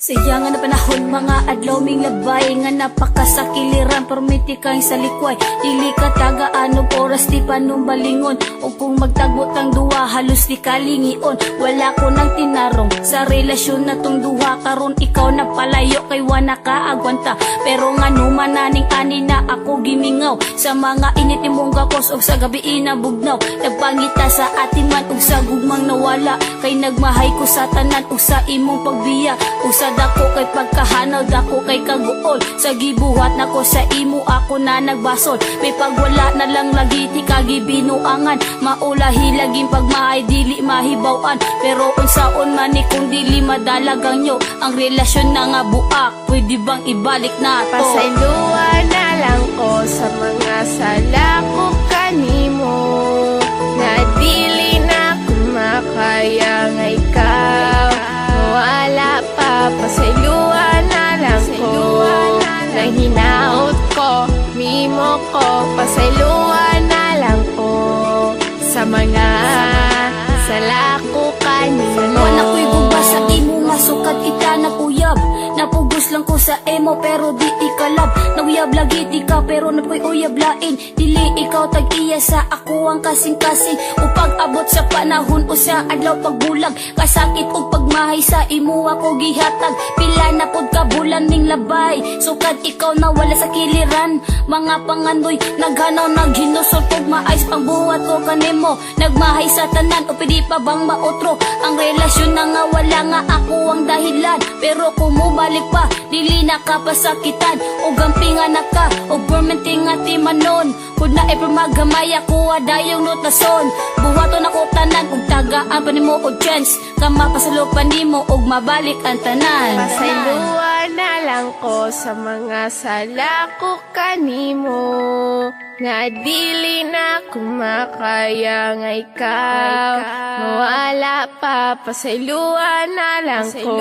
Sayang na panahon mga adlaw ming labay nga napakasakiliran permiti kay sa likway dili ka tagaano oras di panumbalingon o kung magtagbo tang duwa halos di kalingion wala ko nang tinarong sa relasyon na tong duha karon ikaw na palayo kay wala ka agwanta pero nga numananing ani na ako gimingaw sa mga init imong gakos og sa gabi inabugnaw nagpangita sa atin man og sa gugmang nawala kay nagmahay ko sa tanan og sa imong pagbiya og sa dako kay pagkahanaw dako kay kaguol sa gibuhat nako sa imo ako na nagbasol may pagwala na lang lagi ti kagibinuangan maulahi laging pagmahay dili mahibaw-an pero unsaon man ni kung dili madalagang nyo ang relasyon na nga buak pwede bang ibalik na to pasayloan na lang ko sa mga sala ko kanimo na dili na kumakaya nga ikaw wala pa pasayloan na lang ko nang hinaot ko mimo ko pasayloan na lang ko sa mga sala ko kanimo wala ko'y bubas sa imo nga sukat ita naguyab napugos lang ko sa emo pero di ikalab nauyab lagi di ka pero napoy uyab lain dili ikaw tag-iya sa ako ang kasing-kasing upag abot sa panahon o sa adlaw pagbulag kasakit o pagmahay sa imo ako gihatag pila na pod ka bulan ning labay sukad ikaw na wala sa kiliran mga pangandoy naghanaw naghinusot og maayos pang buhat ko kanimo nagmahay sa tanan o pwede pa bang maotro ang relasyon na nga wala nga ako ang dahilan pero kung mubalik pa dili na ka pasakitan o gampingan na ka o permenting nga timanon kung na e pamagamay ako adayong notason buhaton ako tanan ug tagaan pa nimo og chance ka mapasalopan nimo og mabalik ang tanan pasayloan na lang ko sa mga sala ko kanimo nga dili na kumakaya nga ikaw mawala pa pasayloan na lang ko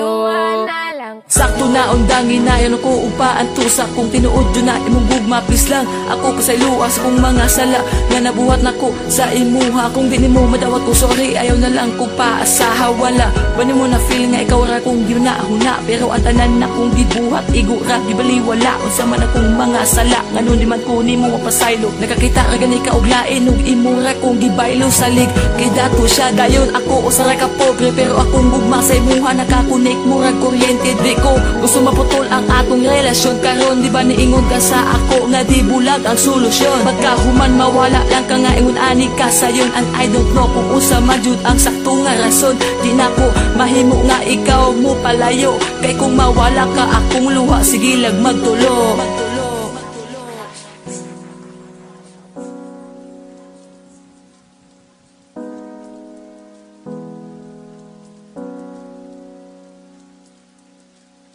sakto na undangin na yan ko upa ang tusa kung tinuod yun na imong gugma please lang ako pasayloa sa kong mga sala nga nabuhat na ko sa imuha kung di mo madawat ko sorry ayaw na lang ko pa asaha wala wani mo na feel nga ikaw ra kung di na huna pero ang tanan na kong gibuhat igura gibaliwala unsa man akong mga sala nganon di man ko nimo mapasaylo nakakita ra gani ka og lain ug imura kong gibaylo salig kay dato siya dayon ako usara ka pobre pero akong gugma sa imuha nakakonek mo ra kuryente di ko gusto maputol ang atong relasyon karon di ba niingon ka sa ako nga di bulag ang solusyon pagkahuman mawala lang ka nga ingon ani ka sayon and I don't know kung usa majud ang sakto nga rason di na ko mahimo nga ikaw mo palayo kay kung mawala ka akong luha sige lag magtulo